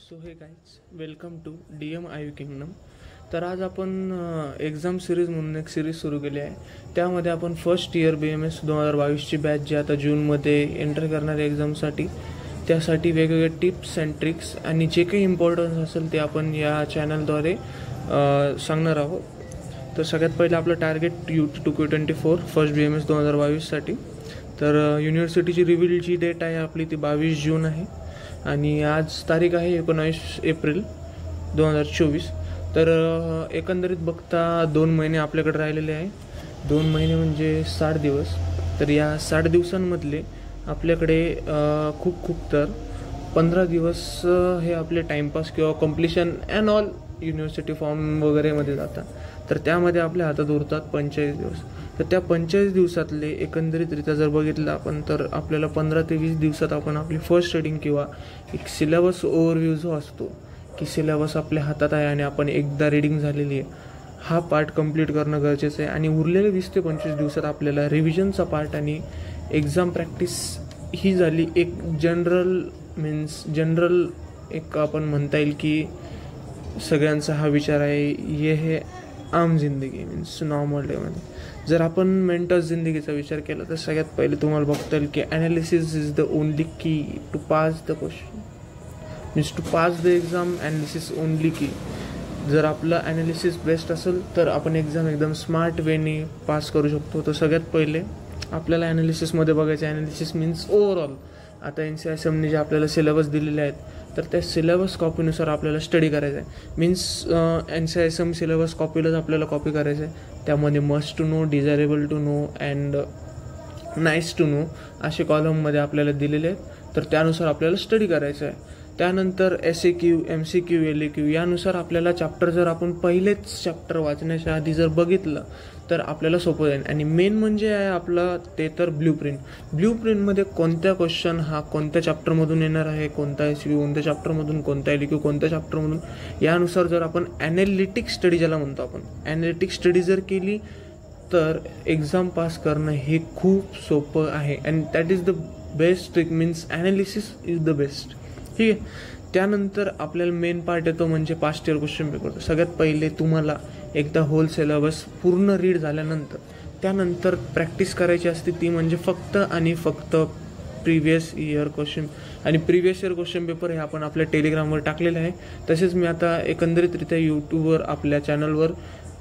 So hey guys welcome to DM IU kingdom. तर आज आपण एक्झाम सिरीज म्हणून एक सिरीज सुरू केली आहे. त्यामध्ये आपण फर्स्ट इयर BMS 2022ची बॅच जी आता जूनमध्ये एंटर करणार आहे एक्झामसाठी, त्यासाठी वेगवेगळे टिप्स अँड ट्रिक्स आणि जे काही इम्पॉर्टन्स असेल ते आपण या चॅनलद्वारे सांगणार आहोत. तर सगळ्यात पहिलं आपलं target UT 2Q24 first BMS 2022साठी. तर युनिव्हर्सिटीची रिव्हीलची डेट आहे आपली ती 22 जून आहे आणि आज तारीख आहे 19 एप्रिल 2024. तर एकंदरीत बघता 2 महिने आपल्याकडे राहिलेले आहे. 2 महिने म्हणजे 60 दिवस. तर या 60 दिवसांमधले आपल्याकडे खूप तर 15 दिवस हे आपले टाईमपास किंवा completion and all university form वगैरेमध्ये जातात. तर त्यामध्ये आपल्या हातात उरतात 45 दिवस. तर त्या 45 दिवसातले एकंदरीतरित्या जर बघितलं आपण तर आपल्याला 15 ते 20 दिवसात आपण आपली फर्स्ट रीडिंग किंवा एक सिलेबस ओव्हरव्ह्यू जो असतो की सिलेबस आपल्या हातात आहे आणि आपण एकदा रीडिंग झालेली आहे, हा पार्ट कंप्लीट करणं गरजेचं आहे. आणि उरलेले 20 ते 25 दिवसात आपल्याला रिव्हिजनचा पार्ट आणि एक्झाम प्रॅक्टिस ही झाली एक जनरल एक आपण म्हणता येईल की सगळ्यांचा हा विचार आहे. हे आम जिंदगी मीन्स नॉर्मल डेमध्ये जर आपण मेंटल जिंदगीचा विचार केला तर सगळ्यात पहिले तुम्हाला बघता येईल की analysis is the only key to pass the question means to pass the exam. Analysis only key. जर आपलं ॲनालिसिस बेस्ट असेल तर आपण एक्झाम एकदम स्मार्ट वेने पास करू शकतो. तर सगळ्यात पहिले आपल्याला ॲनालिसिसमध्ये बघायचं. ॲनालिसिस मीन्स ओव्हरऑल आता NCSMने जे आपल्याला सिलेबस दिलेले आहेत तर त्या सिलेबस कॉपीनुसार आपल्याला स्टडी करायचं आहे. मीन्स NCSM सिलेबस कॉपीलाच आपल्याला कॉपी करायचं आहे. त्यामध्ये must to know, desirable to know and nice to know असे कॉलममध्ये आपल्याला दिलेले आहेत. तर त्यानुसार आपल्याला स्टडी करायचं आहे. त्यानंतर SAQ, MCQ, LAQ यानुसार आपल्याला चॅप्टर जर आपण पहिलेच चॅप्टर वाचण्याच्या आधी जर बघितलं तर आपल्याला सोपं जाईल. आणि मेन म्हणजे आहे आपलं ते तर ब्ल्यूप्रिंटमध्ये कोणत्या क्वेश्चन हा कोणत्या चॅप्टरमधून येणार आहे, कोणता SAQ कोणत्या चॅप्टरमधून, कोणता LAQ कोणत्या चॅप्टरमधून, यानुसार जर आपण ॲनालिटिक स्टडी ज्याला म्हणतो आपण ॲनालिटिक स्टडी जर केली तर एक्झाम पास करणं हे खूप सोपं आहे. And that is the best trick means analysis is the best. ठीक आहे. त्यानंतर आपल्याला मेन पार्ट येतो म्हणजे पास्ट इयर क्वेश्चन पेपर. सगळ्यात पहिले तुम्हाला एकदा होल सिलेबस पूर्ण रीड झाल्यानंतर त्यानंतर प्रॅक्टिस करायची असते ती म्हणजे फक्त आणि फक्त प्रिव्हियस इयर क्वेश्चन. आणि प्रिव्हियस इयर क्वेश्चन पेपर हे आपण आपल्या टेलिग्रामवर टाकलेलं आहे. तसेच मी आता एकंदरीतरित्या यूट्यूबवर आपल्या चॅनलवर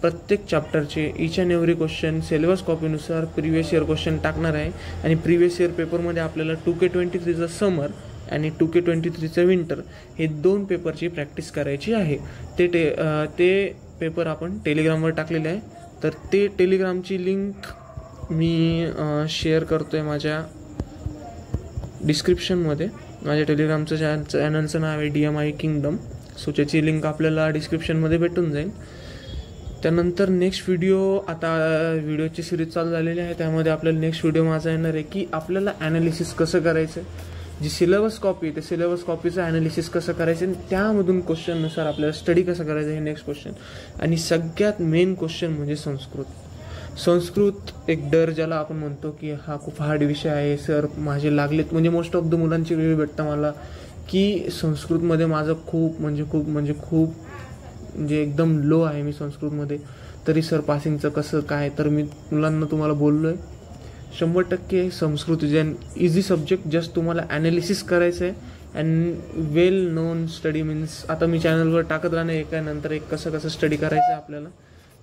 प्रत्येक चॅप्टरचे each and every question syllabus कॉपीनुसार प्रिव्हियस इयर क्वेश्चन टाकणार आहे. आणि प्रिव्हियस इयर पेपरमध्ये आपल्याला 2K23चं समर आणि 2K23चं विंटर हे 2 पेपरची प्रॅक्टिस करायची आहे. ते पेपर आपण टेलिग्रामवर टाकलेले आहे. तर ते टेलिग्रामची लिंक मी शेअर करतो आहे माझ्या डिस्क्रिप्शनमध्ये. माझ्या टेलिग्रामचं चॅनलचं नाव आहे DM IU किंगडम. सो त्याची लिंक आपल्याला डिस्क्रिप्शनमध्ये भेटून जाईल. त्यानंतर नेक्स्ट व्हिडिओ आता व्हिडिओची सिरीज चालू झालेली आहे. त्यामध्ये आपल्याला नेक्स्ट व्हिडिओ माझा येणार आहे की आपल्याला ॲनालिसिस कसं करायचं, जी सिलेबस कॉपी ते सिलेबस कॉपीचं ॲनालिसिस कसं करायचं आणि त्यामधून क्वेश्चननुसार आपल्याला स्टडी कसं करायचं हे नेक्स्ट क्वेश्चन. आणि सगळ्यात मेन क्वेश्चन म्हणजे संस्कृत एक डर ज्याला आपण म्हणतो की हा खूप हार्ड विषय आहे सर माझे लागलेत. म्हणजे मोस्ट ऑफ द मुलांची रिव्ह्यू भेटतं मला की संस्कृतमध्ये माझं खूप एकदम लो आहे मी संस्कृतमध्ये, तरी सर पासिंगचं कसं काय. तर मी मुलांना तुम्हाला बोललो आहे 100% Sanskrit is an easy subject. Just तुम्हाला ॲनालिसिस करायचं आहे and well known study means आता मी चॅनलवर टाकत राहणार एकानंतर एक कसं स्टडी करायचं आहे आपल्याला.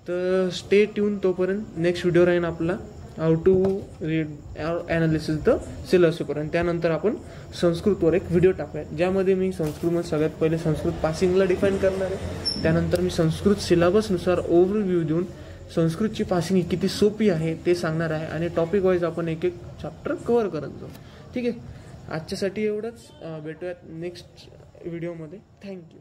तर स्टे ट्यून. तोपर्यंत नेक्स्ट व्हिडिओ राहील आपला how to read analysis the syllabus paper. आणि त्यानंतर आपण संस्कृतवर एक व्हिडिओ टाकूया ज्यामध्ये मी संस्कृतमध्ये सगळ्यात पहिले संस्कृत पासिंगला डिफाईन करणार आहे. त्यानंतर मी संस्कृत सिलेबसनुसार ओव्हरव्ह्यू देऊन संस्कृतची पासिंग ही किती सोपी आहे ते सांगणार आहे. आणि टॉपिक वाईज आपण एक चॅप्टर कव्हर करत जाऊ. ठीक आहे. आजच्यासाठी एवढंच. भेटूयात नेक्स्ट व्हिडिओमध्ये. थँक्यू.